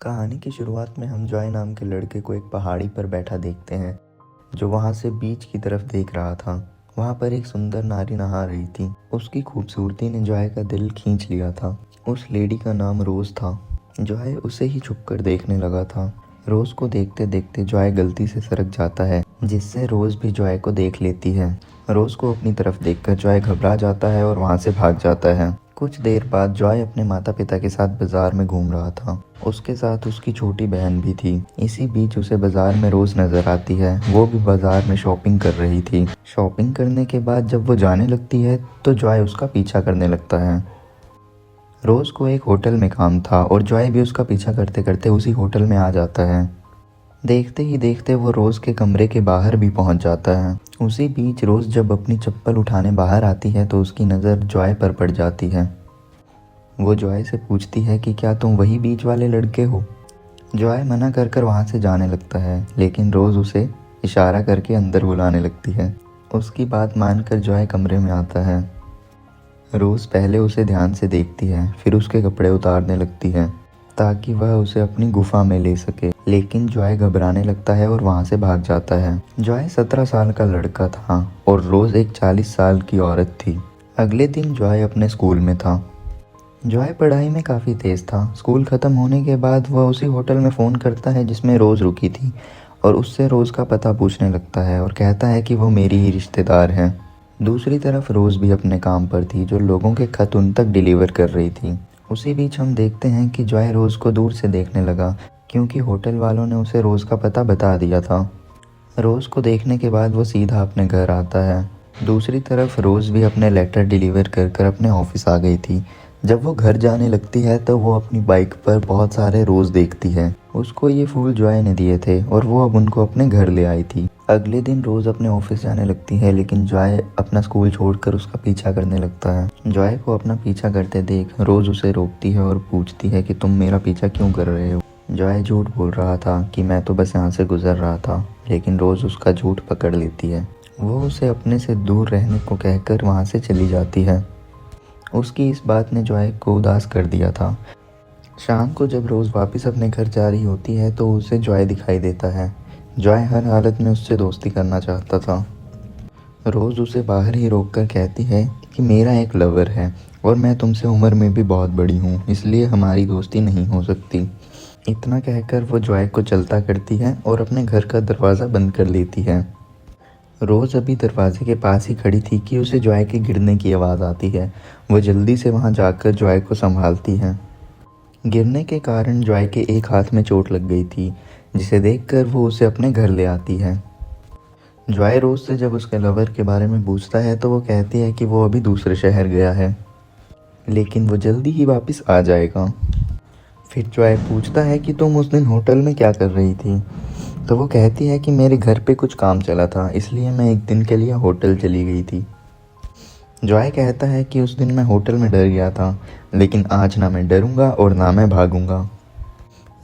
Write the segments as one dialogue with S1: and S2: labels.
S1: कहानी की शुरुआत में हम जॉय नाम के लड़के को एक पहाड़ी पर बैठा देखते हैं जो वहां से बीच की तरफ देख रहा था। वहां पर एक सुंदर नारी नहा रही थी। उसकी खूबसूरती ने जॉय का दिल खींच लिया था। उस लेडी का नाम रोज था। जॉय उसे ही छुपकर देखने लगा था। रोज को देखते देखते जॉय गलती से सरक जाता है, जिससे रोज भी जॉय को देख लेती है। रोज को अपनी तरफ देखकर जॉय घबरा जाता है और वहां से भाग जाता है। कुछ देर बाद जॉय अपने माता पिता के साथ बाजार में घूम रहा था। उसके साथ उसकी छोटी बहन भी थी। इसी बीच उसे बाजार में रोज नजर आती है। वो भी बाजार में शॉपिंग कर रही थी। शॉपिंग करने के बाद जब वो जाने लगती है तो जॉय उसका पीछा करने लगता है। रोज को एक होटल में काम था और जॉय भी उसका पीछा करते करते उसी होटल में आ जाता है। देखते ही देखते वो रोज के कमरे के बाहर भी पहुंच जाता है। उसी बीच रोज जब अपनी चप्पल उठाने बाहर आती है तो उसकी नज़र जॉय पर पड़ जाती है। वो जॉय से पूछती है कि क्या तुम वही बीच वाले लड़के हो। जॉय मना कर कर वहाँ से जाने लगता है, लेकिन रोज़ उसे इशारा करके अंदर बुलाने लगती है। उसकी बात मानकर जॉय कमरे में आता है। रोज़ पहले उसे ध्यान से देखती है, फिर उसके कपड़े उतारने लगती है ताकि वह उसे अपनी गुफा में ले सके। लेकिन जॉय घबराने लगता है और वहाँ से भाग जाता है। जॉय 17 साल का लड़का था और रोज़ एक 40 साल की औरत थी। अगले दिन जॉय अपने स्कूल में था। जॉय पढ़ाई में काफ़ी तेज़ था। स्कूल ख़त्म होने के बाद वह उसी होटल में फ़ोन करता है जिसमें रोज़ रुकी थी और उससे रोज़ का पता पूछने लगता है और कहता है कि वो मेरी ही रिश्तेदार है। दूसरी तरफ रोज़ भी अपने काम पर थी, जो लोगों के खत उन तक डिलीवर कर रही थी। उसी बीच हम देखते हैं कि जॉय रोज़ को दूर से देखने लगा, क्योंकि होटल वालों ने उसे रोज़ का पता बता दिया था। रोज़ को देखने के बाद वो सीधा अपने घर आता है। दूसरी तरफ रोज़ भी अपने लेटर डिलीवर कर कर अपने ऑफिस आ गई थी। जब वो घर जाने लगती है तो वो अपनी बाइक पर बहुत सारे रोज़ देखती है। उसको ये फूल जॉय ने दिए थे और वो अब उनको अपने घर ले आई थी। अगले दिन रोज़ अपने ऑफिस जाने लगती है, लेकिन जॉय अपना स्कूल छोड़कर उसका पीछा करने लगता है। जॉय को अपना पीछा करते देख रोज़ उसे रोकती है और पूछती है कि तुम मेरा पीछा क्यों कर रहे हो। जॉय झूठ बोल रहा था कि मैं तो बस यहाँ से गुजर रहा था, लेकिन रोज़ उसका झूठ पकड़ लेती है। वो उसे अपने से दूर रहने को कहकर वहाँ से चली जाती है। उसकी इस बात ने जॉय को उदास कर दिया था। शाम को जब रोज़ वापस अपने घर जा रही होती है तो उसे जॉय दिखाई देता है। जॉय हर हालत में उससे दोस्ती करना चाहता था। रोज़ उसे बाहर ही रोककर कहती है कि मेरा एक लवर है और मैं तुमसे उम्र में भी बहुत बड़ी हूँ, इसलिए हमारी दोस्ती नहीं हो सकती। इतना कहकर वो जॉय को चलता करती है और अपने घर का दरवाज़ा बंद कर लेती है। रोज़ अभी दरवाजे के पास ही खड़ी थी कि उसे जॉय के गिरने की आवाज़ आती है। वो जल्दी से वहाँ जाकर जॉय को संभालती है। गिरने के कारण जॉय के एक हाथ में चोट लग गई थी, जिसे देखकर वो उसे अपने घर ले आती है। जॉय रोज़ से जब उसके लवर के बारे में पूछता है तो वो कहती है कि वो अभी दूसरे शहर गया है, लेकिन वो जल्दी ही वापस आ जाएगा। फिर जॉय पूछता है कि तुम उस दिन होटल में क्या कर रही थी। तो वो कहती है कि मेरे घर पे कुछ काम चला था, इसलिए मैं एक दिन के लिए होटल चली गई थी। जॉय कहता है कि उस दिन मैं होटल में डर गया था, लेकिन आज ना मैं डरूंगा और ना मैं भागूंगा।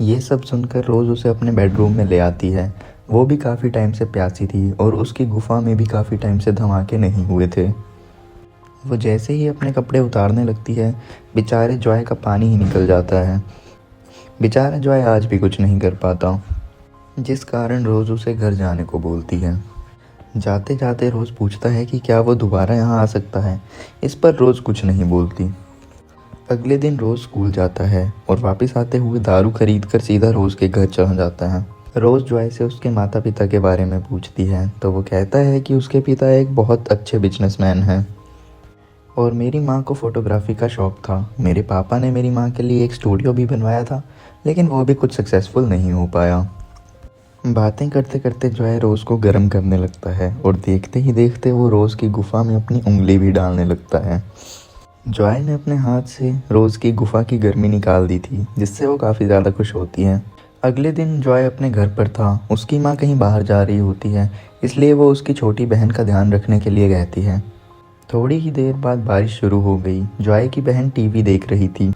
S1: ये सब सुनकर रोज़ उसे अपने बेडरूम में ले आती है। वो भी काफ़ी टाइम से प्यासी थी और उसकी गुफा में भी काफ़ी टाइम से धमाके नहीं हुए थे। वो जैसे ही अपने कपड़े उतारने लगती है, बेचारे जॉय का पानी ही निकल जाता है। बेचारा जॉय आज भी कुछ नहीं कर पाता, जिस कारण रोज़ उसे घर जाने को बोलती है। जाते जाते रोज़ पूछता है कि क्या वो दोबारा यहाँ आ सकता है। इस पर रोज़ कुछ नहीं बोलती। अगले दिन रोज़ स्कूल जाता है और वापस आते हुए दारू खरीद कर सीधा रोज़ के घर चला जाता है। रोज़ जॉय से उसके माता पिता के बारे में पूछती है तो वो कहता है कि उसके पिता एक बहुत अच्छे बिजनेसमैन हैं और मेरी माँ को फ़ोटोग्राफी का शौक़ था। मेरे पापा ने मेरी माँ के लिए एक स्टूडियो भी बनवाया था, लेकिन वो भी कुछ सक्सेसफुल नहीं हो पाया। बातें करते करते जॉय रोज़ को गर्म करने लगता है और देखते ही देखते वो रोज़ की गुफा में अपनी उंगली भी डालने लगता है। जॉय ने अपने हाथ से रोज़ की गुफा की गर्मी निकाल दी थी, जिससे वो काफ़ी ज़्यादा खुश होती है। अगले दिन जॉय अपने घर पर था। उसकी माँ कहीं बाहर जा रही होती है, इसलिए वो उसकी छोटी बहन का ध्यान रखने के लिए कहती है। थोड़ी ही देर बाद बारिश शुरू हो गई। जॉय की बहन टीवी देख रही थी।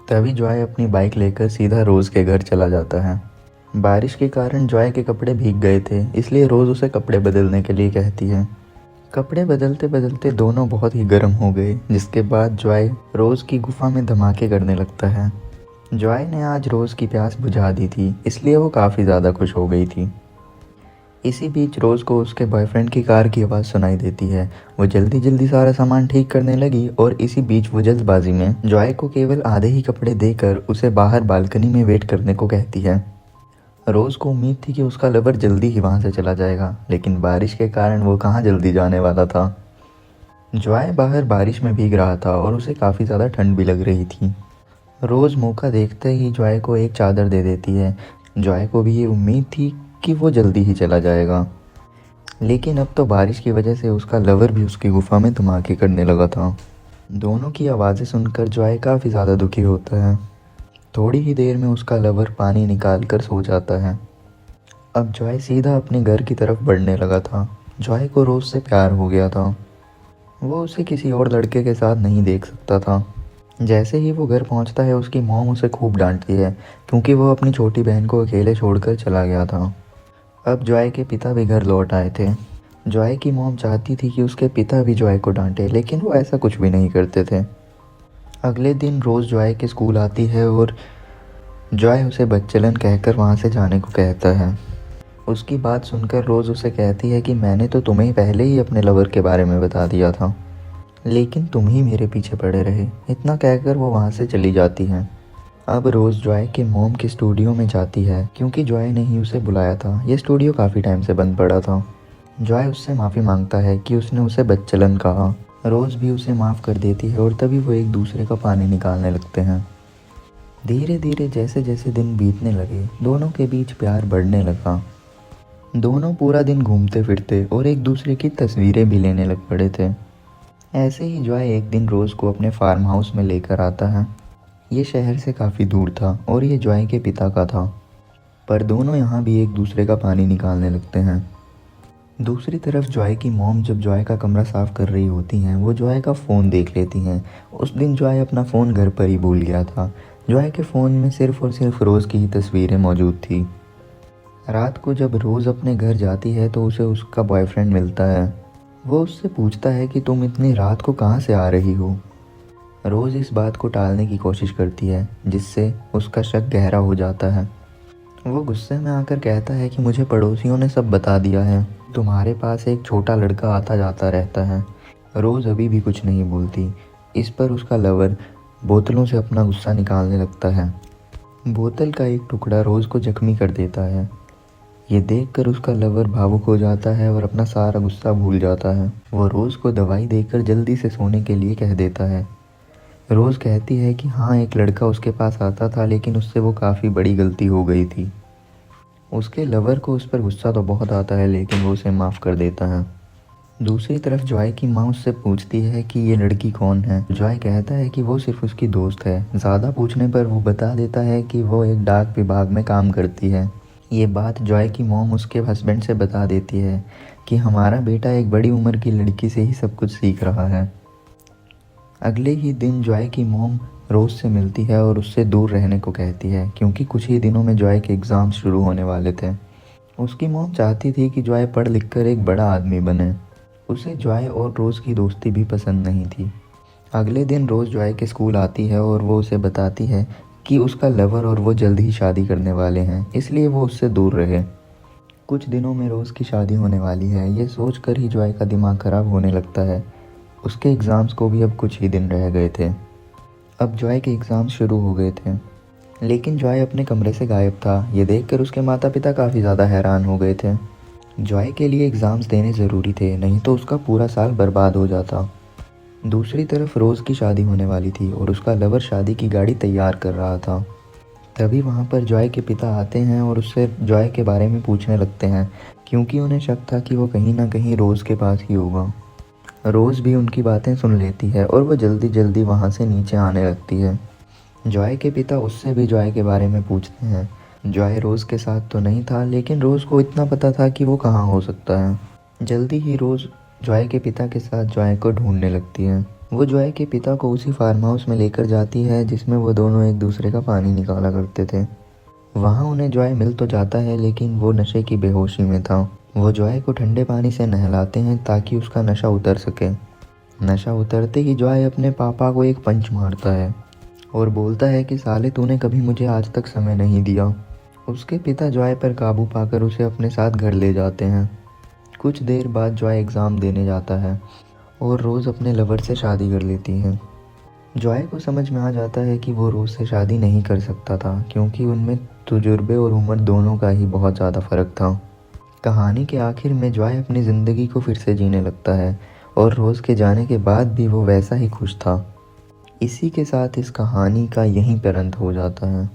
S1: तभी जॉय अपनी बाइक लेकर सीधा रोज़ के घर चला जाता है। बारिश के कारण जॉय के कपड़े भीग गए थे, इसलिए रोज़ उसे कपड़े बदलने के लिए कहती है। कपड़े बदलते बदलते दोनों बहुत ही गर्म हो गए, जिसके बाद जॉय रोज़ की गुफा में धमाके करने लगता है। जॉय ने आज रोज़ की प्यास बुझा दी थी, इसलिए वो काफ़ी ज़्यादा खुश हो गई थी। इसी बीच रोज़ को उसके बॉयफ्रेंड की कार की आवाज़ सुनाई देती है। वो जल्दी जल्दी सारा सामान ठीक करने लगी और इसी बीच वो जल्दबाजी में जॉय को केवल आधे ही कपड़े देकर उसे बाहर बालकनी में वेट करने को कहती है। रोज़ को उम्मीद थी कि उसका लवर जल्दी ही वहाँ से चला जाएगा, लेकिन बारिश के कारण वो कहाँ जल्दी जाने वाला था। जॉय बाहर बारिश में भीग रहा था और उसे काफ़ी ज़्यादा ठंड भी लग रही थी। रोज़ मौका देखते ही जॉय को एक चादर दे देती है। जॉय को भी ये उम्मीद थी कि वो जल्दी ही चला जाएगा, लेकिन अब तो बारिश की वजह से उसका लवर भी उसकी गुफा में धमाके करने लगा था। दोनों की आवाज़ें सुनकर जॉय काफ़ी ज़्यादा दुखी होता है। थोड़ी ही देर में उसका लवर पानी निकाल कर सो जाता है। अब जॉय सीधा अपने घर की तरफ बढ़ने लगा था। जॉय को रोज़ से प्यार हो गया था। वो उसे किसी और लड़के के साथ नहीं देख सकता था। जैसे ही वो घर पहुंचता है, उसकी मॉम उसे खूब डांटती है, क्योंकि वो अपनी छोटी बहन को अकेले छोड़कर चला गया था। अब जॉय के पिता भी घर लौट आए थे। जॉय की मॉम चाहती थी कि उसके पिता भी जॉय को डांटे, लेकिन वो ऐसा कुछ भी नहीं करते थे। अगले दिन रोज़ जॉय के स्कूल आती है और जॉय उसे बदचलन कहकर वहाँ से जाने को कहता है। उसकी बात सुनकर रोज़ उसे कहती है कि मैंने तो तुम्हें पहले ही अपने लवर के बारे में बता दिया था, लेकिन तुम ही मेरे पीछे पड़े रहे। इतना कहकर वो वहाँ से चली जाती है। अब रोज़ जॉय के मॉम के स्टूडियो में जाती है, क्योंकि जॉय ने ही उसे बुलाया था। ये स्टूडियो काफ़ी टाइम से बंद पड़ा था। जॉय उससे माफ़ी मांगता है कि उसने उसे बदचलन कहा। रोज़ भी उसे माफ़ कर देती है और तभी वो एक दूसरे का पानी निकालने लगते हैं। धीरे धीरे जैसे जैसे दिन बीतने लगे, दोनों के बीच प्यार बढ़ने लगा। दोनों पूरा दिन घूमते फिरते और एक दूसरे की तस्वीरें भी लेने लग पड़े थे। ऐसे ही जॉय एक दिन रोज़ को अपने फार्म हाउस में लेकर आता है। ये शहर से काफ़ी दूर था और ये जॉय के पिता का था, पर दोनों यहाँ भी एक दूसरे का पानी निकालने लगते हैं। दूसरी तरफ जॉय की मॉम जब जॉय का कमरा साफ़ कर रही होती हैं, वो जॉय का फ़ोन देख लेती हैं। उस दिन जॉय अपना फ़ोन घर पर ही भूल गया था। जॉय के फ़ोन में सिर्फ़ और सिर्फ रोज़ की ही तस्वीरें मौजूद थी। रात को जब रोज़ अपने घर जाती है तो उसे उसका बॉयफ्रेंड मिलता है। वो उससे पूछता है कि तुम इतनी रात को कहाँ से आ रही हो। रोज़ इस बात को टालने की कोशिश करती है, जिससे उसका शक गहरा हो जाता है। वो गुस्से में आकर कहता है कि मुझे पड़ोसियों ने सब बता दिया है, तुम्हारे पास एक छोटा लड़का आता जाता रहता है। रोज़ अभी भी कुछ नहीं बोलती। इस पर उसका लवर बोतलों से अपना गुस्सा निकालने लगता है। बोतल का एक टुकड़ा रोज़ को जख्मी कर देता है। ये देखकर उसका लवर भावुक हो जाता है और अपना सारा गुस्सा भूल जाता है। वो रोज़ को दवाई देकर जल्दी से सोने के लिए कह देता है। रोज़ कहती है कि हाँ, एक लड़का उसके पास आता था, लेकिन उससे वो काफ़ी बड़ी गलती हो गई थी। उसके लवर को उस पर गुस्सा तो बहुत आता है, लेकिन वो उसे माफ़ कर देता है। दूसरी तरफ जॉय की माँ उससे पूछती है कि ये लड़की कौन है। जॉय कहता है कि वो सिर्फ उसकी दोस्त है। ज़्यादा पूछने पर वो बता देता है कि वो एक डाक विभाग में काम करती है। ये बात जॉय की मॉम उसके हस्बैंड से बता देती है कि हमारा बेटा एक बड़ी उम्र की लड़की से ही सब कुछ सीख रहा है। अगले ही दिन जॉय की मॉम रोज़ से मिलती है और उससे दूर रहने को कहती है, क्योंकि कुछ ही दिनों में जॉय के एग्ज़ाम शुरू होने वाले थे। उसकी मॉम चाहती थी कि जॉय पढ़ लिख कर एक बड़ा आदमी बने। उसे जॉय और रोज़ की दोस्ती भी पसंद नहीं थी। अगले दिन रोज़ जॉय के स्कूल आती है और वो उसे बताती है कि उसका लवर और वो जल्द ही शादी करने वाले हैं, इसलिए वो उससे दूर रहे। कुछ दिनों में रोज़ की शादी होने वाली है। ये सोचकर ही जॉय का दिमाग ख़राब होने लगता है। उसके एग्ज़ाम्स को भी अब कुछ ही दिन रह गए थे। अब जॉय के एग्ज़ाम्स शुरू हो गए थे, लेकिन जॉय अपने कमरे से गायब था। ये देखकर उसके माता पिता काफ़ी ज़्यादा हैरान हो गए थे। जॉय के लिए एग्ज़ाम्स देने ज़रूरी थे, नहीं तो उसका पूरा साल बर्बाद हो जाता। दूसरी तरफ रोज़ की शादी होने वाली थी और उसका लवर शादी की गाड़ी तैयार कर रहा था। तभी वहाँ पर जॉय के पिता आते हैं और उससे जॉय के बारे में पूछने लगते हैं, क्योंकि उन्हें शक था कि वो कहीं ना कहीं रोज़ के पास ही होगा। रोज़ भी उनकी बातें सुन लेती है और वो जल्दी जल्दी वहाँ से नीचे आने लगती है। जॉय के पिता उससे भी जॉय के बारे में पूछते हैं। जॉय रोज़ के साथ तो नहीं था, लेकिन रोज़ को इतना पता था कि वो कहाँ हो सकता है। जल्दी ही रोज़ जॉय के पिता के साथ जॉय को ढूंढने लगती है। वो जॉय के पिता को उसी फार्म हाउस में लेकर जाती है जिसमें वो दोनों एक दूसरे का पानी निकाला करते थे। वहाँ उन्हें जॉय मिल तो जाता है, लेकिन वो नशे की बेहोशी में था। वो जॉय को ठंडे पानी से नहलाते हैं ताकि उसका नशा उतर सके। नशा उतरते ही जॉय अपने पापा को एक पंच मारता है। और बोलता है कि साले तूने कभी मुझे आज तक समय नहीं दिया। उसके पिता जॉय पर काबू पाकर उसे अपने साथ घर ले जाते हैं। कुछ देर बाद जॉय एग्ज़ाम देने जाता है और रोज़ अपने लवर से शादी कर लेती है। जॉय को समझ में आ जाता है कि वो रोज़ से शादी नहीं कर सकता था क्योंकि उनमें तजुर्बे और उम्र दोनों का ही बहुत ज़्यादा फ़र्क था। कहानी के आखिर में जॉय अपनी ज़िंदगी को फिर से जीने लगता है और रोज़ के जाने के बाद भी वो वैसा ही खुश था। इसी के साथ इस कहानी का यहीं पर अंत हो जाता है।